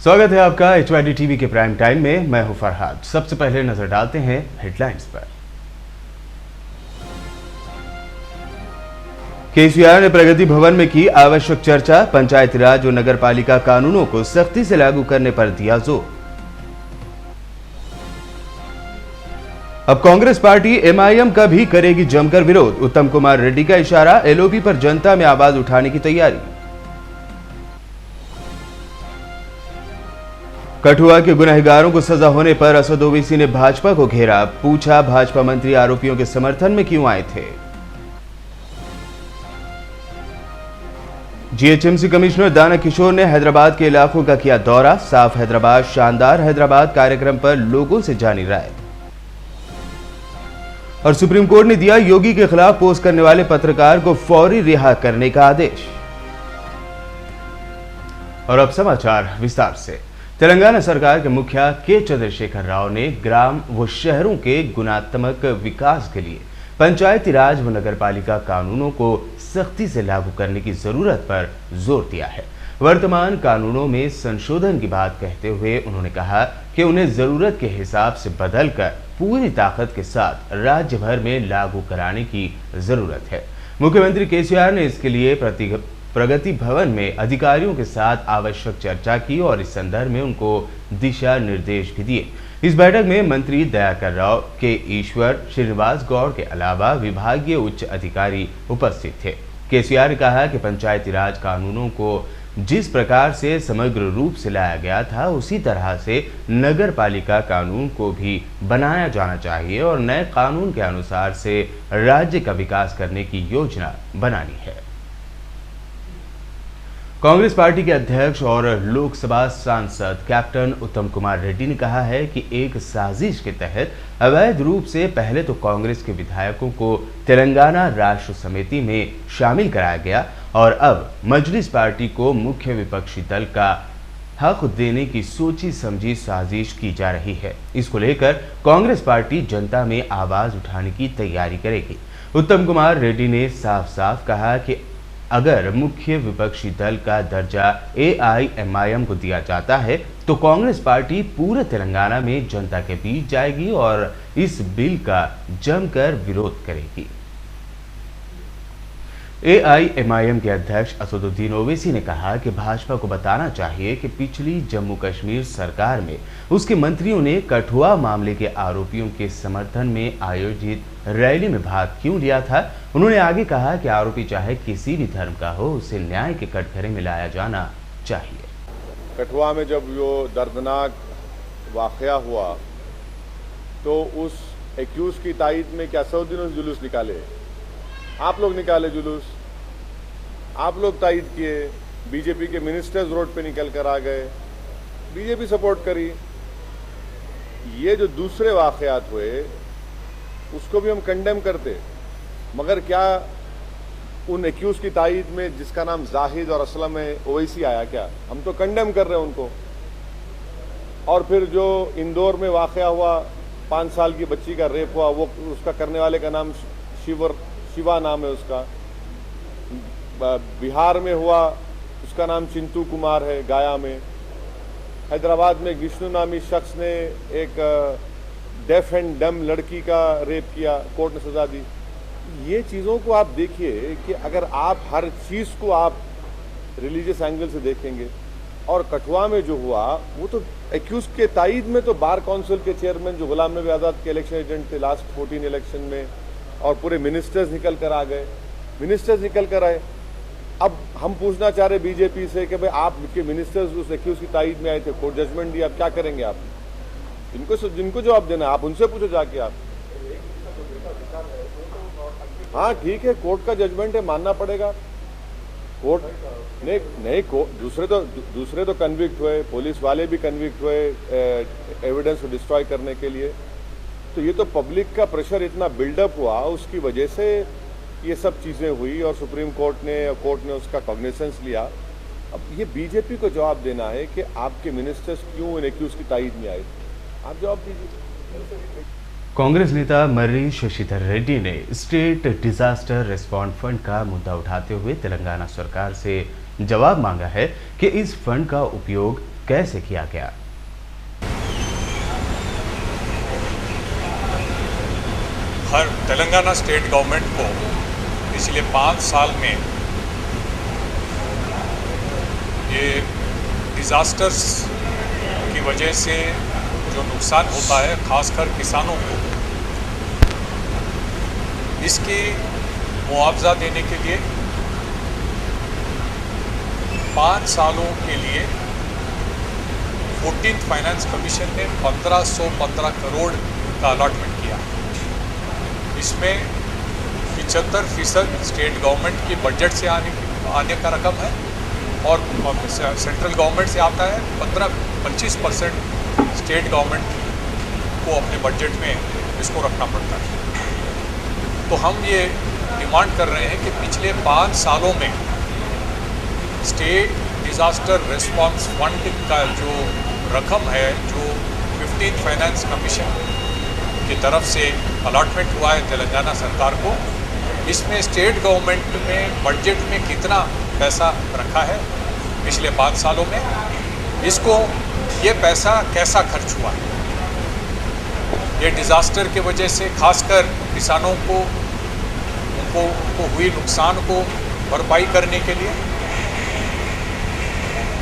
स्वागत है आपका HYD टीवी के प्राइम टाइम में। मैं हूं फरहाद। सबसे पहले नजर डालते हैं हेडलाइंस पर। केसीआर ने प्रगति भवन में की आवश्यक चर्चा। पंचायती राज और नगर पालिका कानूनों को सख्ती से लागू करने पर दिया जोर। अब कांग्रेस पार्टी MIM का भी करेगी जमकर विरोध। उत्तम कुमार रेड्डी का इशारा, LOP पर जनता में आवाज उठाने की तैयारी। कठुआ के गुनहगारों को सजा होने पर असद ओवैसी ने भाजपा को घेरा। पूछा, भाजपा मंत्री आरोपियों के समर्थन में क्यों आए थे। GHMC कमिश्नर दाना किशोर ने हैदराबाद के इलाकों का किया दौरा। साफ हैदराबाद, शानदार हैदराबाद कार्यक्रम पर लोगों से जानी राय। और सुप्रीम कोर्ट ने दिया योगी के खिलाफ पोस्ट करने वाले पत्रकार को फौरी रिहा करने का आदेश। और अब समाचार विस्तार से। तेलंगाना सरकार के मुखिया के चंद्रशेखर राव ने ग्राम व शहरों के गुणात्मक विकास के लिए पंचायती राज व नगर पालिका कानूनों को सख्ती से लागू करने की जरूरत पर जोर दिया है। वर्तमान कानूनों में संशोधन की बात कहते हुए उन्होंने कहा कि उन्हें जरूरत के हिसाब से बदलकर पूरी ताकत के साथ राज्य भर में लागू कराने की जरूरत है। मुख्यमंत्री KCR ने इसके लिए प्रगति भवन में अधिकारियों के साथ आवश्यक चर्चा की और इस संदर्भ में उनको दिशा निर्देश भी दिए। इस बैठक में मंत्री दयाकर राव, के ईश्वर, श्रीनिवास गौड़ के अलावा विभागीय उच्च अधिकारी उपस्थित थे। KCR ने कहा कि पंचायती राज कानूनों को जिस प्रकार से समग्र रूप से लाया गया था उसी तरह से नगर पालिका कानून को भी बनाया जाना चाहिए और नए कानून के अनुसार से राज्य का विकास करने की योजना बनानी है। कांग्रेस पार्टी के अध्यक्ष और लोकसभा सांसद कैप्टन उत्तम कुमार रेड्डी ने कहा है कि एक साजिश के तहत अवैध रूप से पहले तो कांग्रेस के विधायकों को तेलंगाना राष्ट्र समिति में शामिल कराया गया और अब मजलिस पार्टी को मुख्य विपक्षी दल का हक देने की सोची समझी साजिश की जा रही है। इसको लेकर कांग्रेस पार्टी जनता में आवाज उठाने की तैयारी करेगी। उत्तम कुमार रेड्डी ने साफ साफ कहा कि अगर मुख्य विपक्षी दल का दर्जा AIMIM को दिया जाता है तो कांग्रेस पार्टी पूरे तेलंगाना में जनता के बीच जाएगी और इस बिल का जमकर विरोध करेगी। AIMIM के अध्यक्ष असदुद्दीन ओवैसी ने कहा कि भाजपा को बताना चाहिए कि पिछली जम्मू कश्मीर सरकार में उसके मंत्रियों ने कठुआ मामले के आरोपियों के समर्थन में आयोजित रैली में भाग क्यों लिया था। उन्होंने आगे कहा कि आरोपी चाहे किसी भी धर्म का हो, उसे न्याय के कटघरे में लाया जाना चाहिए। कठुआ में जब वो दर्दनाक वाकया हुआ तो उस एक्यूज की तायद में क्या 100 दिनों से जुलूस निकाले, आप लोग निकाले जुलूस, आप लोग तायद किए, बीजेपी के मिनिस्टर्स रोड पे निकल कर आ गए, बीजेपी सपोर्ट करी। ये जो दूसरे वाकयात हुए उसको भी हम कंडेम करते, मगर क्या उन एक्यूज की तायद में जिसका नाम जाहिद और असलम है ओवैसी आया क्या? हम तो कंडेम कर रहे हैं उनको। और फिर जो इंदौर में वाकया हुआ, 5 साल की बच्ची का रेप हुआ, वो उसका करने वाले का नाम शिवा नाम है उसका। बिहार में हुआ, उसका नाम चिंटू कुमार है, गाया में। हैदराबाद में विष्णु नामी शख्स ने एक डेफ एंड डम लड़की का रेप किया, कोर्ट ने सजा दी। ये चीज़ों को आप देखिए कि अगर आप हर चीज़ को आप रिलीजियस एंगल से देखेंगे, और कठुआ में जो हुआ वो तो एक्यूज के तायद में तो बार काउंसिल के चेयरमैन जो गुलाम नबी आज़ाद के इलेक्शन एजेंट थे लास्ट 14 इलेक्शन में, और पूरे मिनिस्टर्स निकल कर आ गए, मिनिस्टर्स निकल कर आए। अब हम पूछना चाह रहे बीजेपी से कि भाई आपके मिनिस्टर्स उस एक्यूज की तायद में आए थे, कोर्ट जजमेंट दिया, अब क्या करेंगे आप? जिनको जवाब देना आप उनसे पूछो जाके आप। हाँ ठीक है, कोर्ट का जजमेंट है, मानना पड़ेगा। कोर्ट नहीं दूसरे तो कन्विक्ट हुए, पुलिस वाले भी कन्विक्ट हुए एविडेंस को डिस्ट्रॉय करने के लिए। तो ये तो पब्लिक का प्रेशर इतना बिल्डअप हुआ, उसकी वजह से ये सब चीज़ें हुई और सुप्रीम कोर्ट ने उसका कॉग्निसेंस लिया। अब ये बीजेपी को जवाब देना है कि आपके मिनिस्टर्स क्यों इन एक्यूज की तायद में आए, आप जवाब दीजिए। कांग्रेस नेता मर्री शशिधर रेड्डी ने स्टेट डिजास्टर रिस्पॉन्स फंड का मुद्दा उठाते हुए तेलंगाना सरकार से जवाब मांगा है कि इस फंड का उपयोग कैसे किया गया। हर तेलंगाना स्टेट गवर्नमेंट को पिछले 5 साल में ये डिज़ास्टर्स की वजह से जो नुकसान होता है खासकर किसानों को, इसकी मुआवजा देने के लिए 5 सालों के लिए 14th फाइनेंस कमीशन ने 1515 करोड़ का अलॉटमेंट किया। इसमें 75% स्टेट गवर्नमेंट की बजट से आने का रकम है और सेंट्रल गवर्नमेंट से आता है 15-25% स्टेट गवर्नमेंट को अपने बजट में इसको रखना पड़ता है। तो हम ये डिमांड कर रहे हैं कि पिछले 5 सालों में स्टेट डिज़ास्टर रिस्पांस फंड का जो रकम है, जो 15th फाइनेंस कमीशन की तरफ से अलॉटमेंट हुआ है तेलंगाना सरकार को, इसमें स्टेट गवर्नमेंट में बजट में कितना पैसा रखा है पिछले 5 सालों में, इसको ये पैसा कैसा खर्च हुआ है। ये डिज़ास्टर के वजह से खासकर किसानों को उनको हुई नुकसान को भरपाई करने के लिए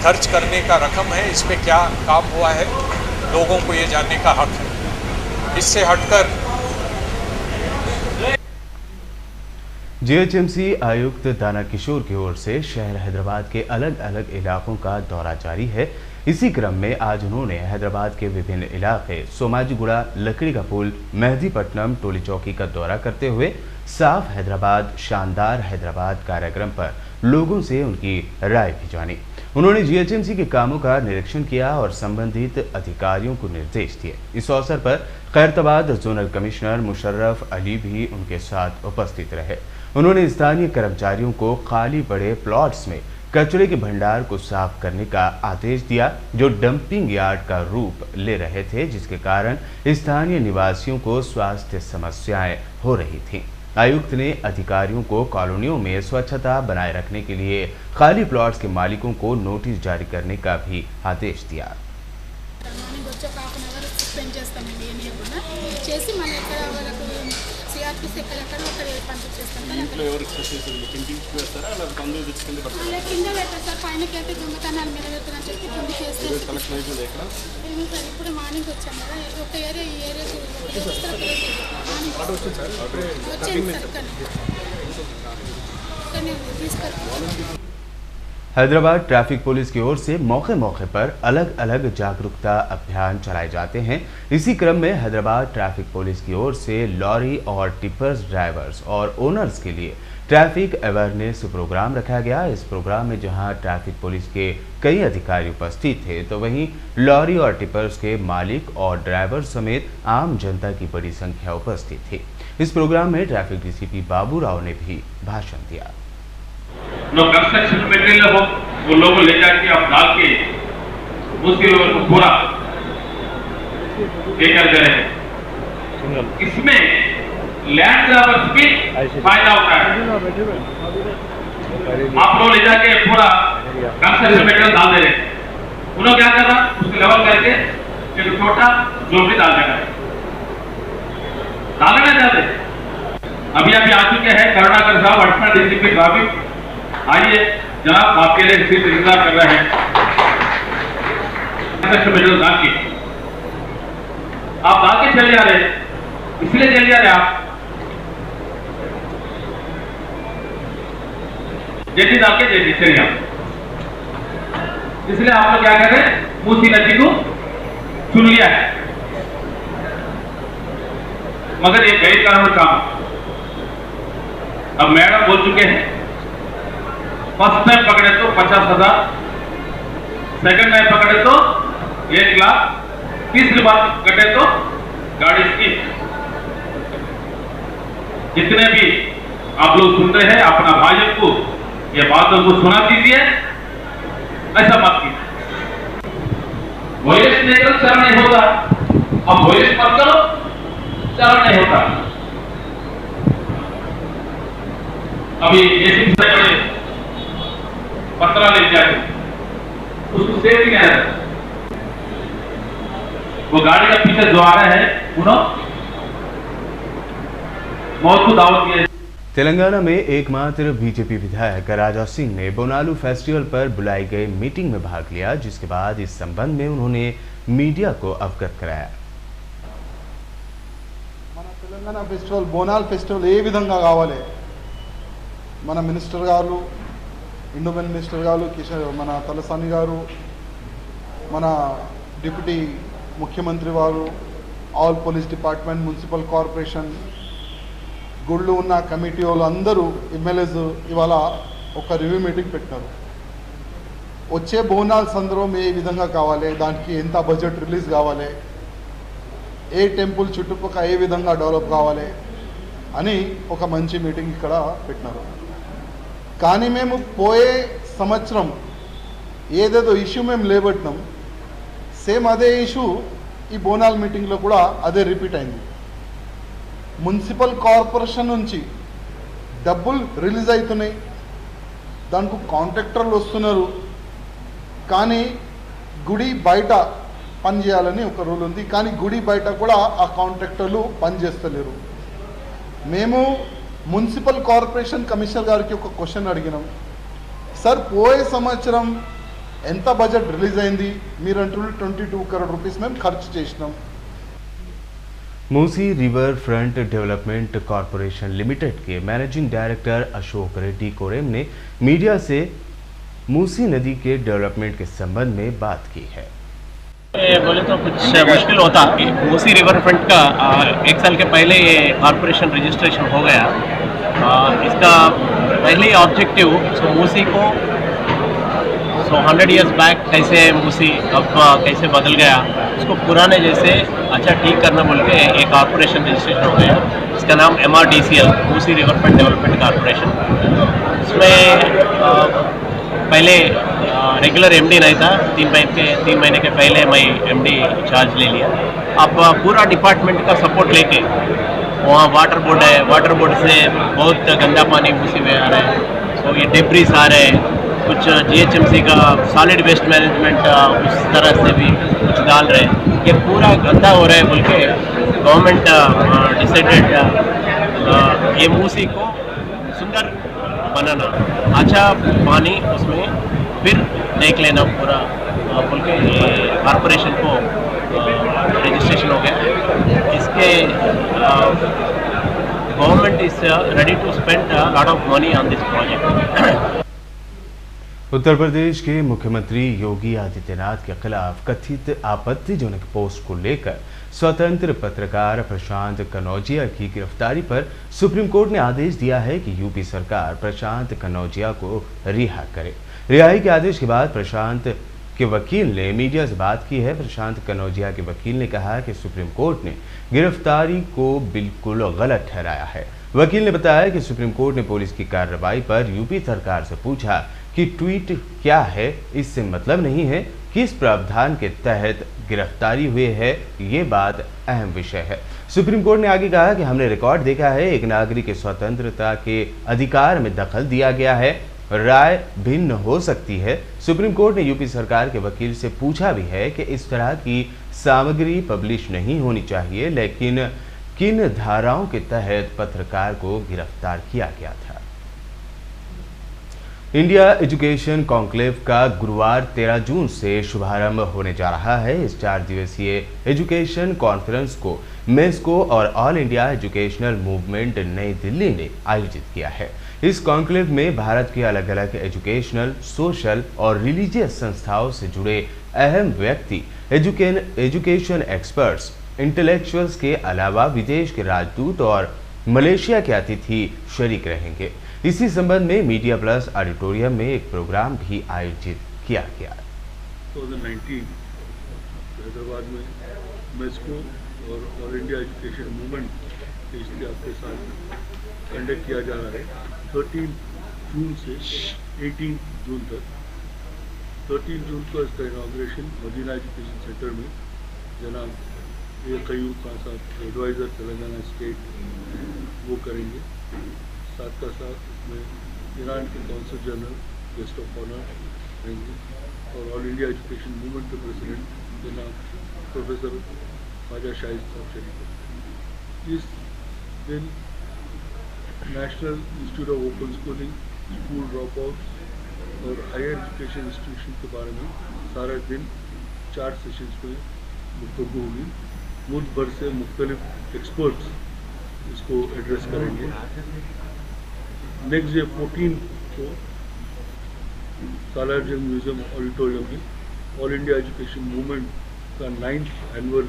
खर्च करने का रकम है, इस पे क्या काम हुआ है, लोगों को ये जानने का हक है। इससे हटकर जीएचएमसी आयुक्त दाना किशोर की ओर से शहर हैदराबाद के अलग अलग इलाकों का दौरा जारी है। इसी क्रम में आज उन्होंने हैदराबाद के विभिन्न इलाके सोमाजीगुड़ा, लकड़ी का पुल, मेहदीपट्टनम, टोली चौकी का दौरा करते हुए साफ हैदराबाद, शानदार हैदराबाद कार्यक्रम पर लोगों से उनकी राय भी जानी। उन्होंने जीएचएमसी के कामों का निरीक्षण किया और संबंधित अधिकारियों को निर्देश दिए। इस अवसर पर खैरताबाद जोनल कमिश्नर मुशर्रफ अली भी उनके साथ उपस्थित रहे। उन्होंने स्थानीय कर्मचारियों को खाली पड़े प्लॉट्स में कचरे के भंडार को साफ करने का आदेश दिया, जो डंपिंग यार्ड का रूप ले रहे थे, जिसके कारण स्थानीय निवासियों को स्वास्थ्य समस्याएं हो रही थीं। आयुक्त ने अधिकारियों को कॉलोनियों में स्वच्छता बनाए रखने के लिए खाली प्लॉट्स के मालिकों को नोटिस जारी करने का भी आदेश दिया। हैदराबाद ट्रैफिक पुलिस की ओर से मौके मौके पर अलग अलग जागरूकता अभियान चलाए जाते हैं। इसी क्रम में हैदराबाद ट्रैफिक पुलिस की ओर से लॉरी और टिपर्स ड्राइवर्स और ओनर्स के लिए ट्रैफिक अवेयरनेस प्रोग्राम रखा गया। इस प्रोग्राम में जहां ट्रैफिक पुलिस के कई अधिकारी उपस्थित थे, तो वहीं लॉरी और टिपर्स के मालिक और ड्राइवर समेत आम जनता की बड़ी संख्या उपस्थित थी। इस प्रोग्राम में ट्रैफिक डीसीपी बाबू राव ने भी भाषण दिया। कंस्ट्रक्शन मटेरियल हो वो लोग ले जाके आप डाल के उसके को पूरा लेकर गए हैं। इसमें लैंड ग्रैबर्स भी फायदा होता है। आप लोग ले जाके पूरा कंस्ट्रक्शन मटेरियल डाल दे रहे हैं। उन्होंने क्या करना, उसको लेवल करके एक छोटा झोपड़ी डाल देना, डालना चाहते। अभी आ चुके हैं करुणाकर साहब, अडिशनल डीसीपी ट्रैफिक। आइए जनाब, आपके लिए सिर्फ इंतजार कर रहे हैं। डाल के आप डाल के चले जा रहे, इसलिए चले जा रहे आप जल्दी डाल के जल्दी चले जाओ। इसलिए आप लोग क्या कर रहे हैं, मूसी नदी को चुन लिया है, मगर ये गैर कानूनी काम। अब मैडम बोल चुके हैं, फर्स्ट टाइम पकड़े तो 50,000, सेकंड टाइम पकड़े तो 1 लाख, तीसरी बार कटे तो गाड़ी की। जितने भी आप लोग सुन रहे हैं, अपना भाइयों को ये बातों को सुना दीजिए, ऐसा मत कीजिए। वॉयलेंस नहीं करो, चरण नहीं होता। अब वॉयलेंस मत करो, चरण नहीं होता। अभी एसीपी से 15 ले जाते, उसको सेफ नहीं आया। वो गाड़ी के पीछे जो आ रहे हैं उन्होंने मौत को दावत दिया। तेलंगाना में एकमात्र बीजेपी विधायक राजा सिंह ने बोनालू फेस्टिवल पर बुलाई गई मीटिंग में भाग लिया, जिसके बाद इस संबंध में उन्होंने मीडिया को अवगत कराया। మన తెలంగాణ ఫెస్టివల్ బోనాల్ ఫెస్టివల్ ఏ విధంగా కావాలి, మన మినిస్టర్ గారు, ఇండోమెంట్ మినిస్టర్ గారు, మన తలసాని గారు, మన డిప్యూటీ ముఖ్యమంత్రి వారు, all police department, municipal corporation, గుళ్ళు ఉన్న కమిటీ వాళ్ళు అందరూ ఎమ్మెల్యేస్ ఇవాళ ఒక రివ్యూ మీటింగ్ పెట్టారు. వచ్చే బోనాల్ సందర్భం ఏ విధంగా కావాలి, దానికి ఎంత బడ్జెట్ రిలీజ్ కావాలి, ఏ టెంపుల్ చుట్టుపక్కల ఏ విధంగా డెవలప్ కావాలి అని ఒక మంచి మీటింగ్ ఇక్కడ పెట్టినారు. కానీ మేము పోయే సంవత్సరం ఏదేదో ఇష్యూ మేము లేబట్టినాం, సేమ్ అదే ఇష్యూ ఈ బోనాల్ మీటింగ్లో కూడా అదే రిపీట్ అయింది. మున్సిపల్ కార్పొరేషన్ నుంచి డబ్బులు రిలీజ్ అవుతున్నాయి, దానికి కాంట్రాక్టర్లు వస్తున్నారు, కానీ గుడి బయట పని చేయాలని ఒక రూల్ ఉంది, కానీ గుడి బయట కూడా ఆ కాంట్రాక్టర్లు పని చేస్తలేరు. మేము మున్సిపల్ కార్పొరేషన్ కమిషనర్ గారికి ఒక క్వశ్చన్ అడిగినాం, సార్ పోయే సంవత్సరం ఎంత బడ్జెట్ రిలీజ్ అయింది, మీరంటూ 22 కరోड़ రూపీస్ మేము ఖర్చు చేసినాం. Musi river front development corporation limited के मैनेजिंग डायरेक्टर अशोक रेड्डी कोरेम ने मीडिया से मूसी नदी के डेवलपमेंट के संबंध में बात की है। बोले तो कुछ मुश्किल होता कि मूसी रिवर फ्रंट का 1 साल के पहले ये कॉरपोरेशन रजिस्ट्रेशन हो गया। इसका पहले ऑब्जेक्टिव मूसी को 100 इयर्स बैक कैसे मूसी अब कैसे बदल गया, उसको पुराने जैसे अच्छा ठीक करना बोल के एक कॉरपोरेशन रजिस्ट्रेशन हो गया। इसका नाम MRDCL Musi river front development corporation. इसमें पहले रेगुलर MD नहीं था, 3 महीने के पहले मैं MD चार्ज ले लिया। अब पूरा डिपार्टमेंट का सपोर्ट लेके वहाँ वाटर बोर्ड है, वाटर बोर्ड से बहुत गंदा पानी मूसी में आ रहा है, तो ये डेब्रिस आ रहे हैं, कुछ GHMC का सॉलिड वेस्ट मैनेजमेंट उस तरह से भी कुछ डाल रहे हैं, ये पूरा गंदा हो रहा है बोल के गवर्नमेंट डिसाइडेड ये मूसी को सुंदर बनाना, अच्छा पानी उसमें फिर देख लेना पूरा बोल के ये कॉरपोरेशन को रजिस्ट्रेशन हो गया। इसके government is ready to spend lot of money on this project. Uttar Pradesh के मुख्यमंत्री योगी आदित्यनाथ के खिलाफ कथित आपत्तिजनक पोस्ट को लेकर स्वतंत्र पत्रकार प्रशांत कनौजिया की गिरफ्तारी पर सुप्रीम कोर्ट ने आदेश दिया है कि यूपी सरकार प्रशांत कनौजिया को रिहा करे। रिहाई के आदेश के बाद प्रशांत के वकील ने मीडिया से बात की है। प्रशांत कनौजिया के वकील ने कहा कि सुप्रीम कोर्ट ने गिरफ्तारी को बिल्कुल गलत ठहराया है। वकील ने बताया कि सुप्रीम कोर्ट ने पुलिस की कार्रवाई पर यूपी सरकार से पूछा कि ट्वीट क्या है, इससे मतलब नहीं है किस प्रावधान के तहत गिरफ्तारी हुई है, ये बात अहम विषय है। सुप्रीम कोर्ट ने आगे कहा कि हमने रिकॉर्ड देखा है, एक नागरिक की स्वतंत्रता के अधिकार में दखल दिया गया है, राय भिन्न हो सकती है। सुप्रीम कोर्ट ने यूपी सरकार के वकील से पूछा भी है कि इस तरह की सामग्री पब्लिश नहीं होनी चाहिए, लेकिन किन धाराओं के तहत पत्रकार को गिरफ्तार किया गया था। इंडिया एजुकेशन कॉन्क्लेव का गुरुवार 13 जून से शुभारंभ होने जा रहा है। इस 4 दिवसीय एजुकेशन कॉन्फ्रेंस को मेस्को और ऑल इंडिया एजुकेशनल मूवमेंट नई दिल्ली ने आयोजित किया है। इस कॉन्क्लेव में भारत के अलग अलग एजुकेशनल, सोशल और रिलीजियस संस्थाओं से जुड़े अहम व्यक्ति, एजुकेशन एक्सपर्ट्स, इंटेलेक्चुअल्स के अलावा विदेश के राजदूत और मलेशिया के अतिथि शरीक रहेंगे। इसी संबंध में मीडिया प्लस ऑडिटोरियम में एक प्रोग्राम भी आयोजित किया गया। 2019 हैदराबाद में मेस्को और ऑल इंडिया एजुकेशन मूवमेंट के साथ कंडक्ट किया जा रहा है 13 जून से 18 जून तक। 13 जून को इसका इनॉग्रेशन मदीना एजुकेशन सेंटर में जनाब कयूम खान साहब एडवाइज़र तेलंगाना स्टेट वो करेंगे। साथ का साथ इसमें ईरान के consul general guest of honour रहेंगे और ऑल इंडिया एजुकेशन मूवमेंट के प्रेसिडेंट जनाब प्रोफेसर ख्वाजा शाहिद साहब शरीफ। इस दिन National Institute of Open Schooling, school drop out और हायर एजुकेशन इंस्टीट्यूशन के बारे में सारा दिन 4 सेशंस में गुफ्तगू होगी। मुल्क भर से मुख्तलिफ एक्सपर्ट्स इसको एड्रेस करेंगे। नेक्स्ट डे 14 को सालार जंग म्यूजियम ऑडिटोरियम में ऑल इंडिया एजुकेशन मूवमेंट का 9th एनुअल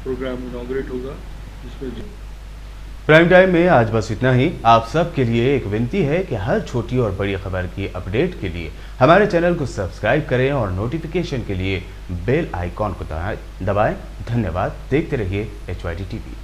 प्रोग्राम इनॉग्रेट होगा, जिसमें प्राइम टाइम में आज बस इतना ही। आप सब के लिए एक विनती है कि हर छोटी और बड़ी खबर की अपडेट के लिए हमारे चैनल को सब्सक्राइब करें और नोटिफिकेशन के लिए बेल आइकॉन को दबाएं। धन्यवाद। देखते रहिए HYD TV।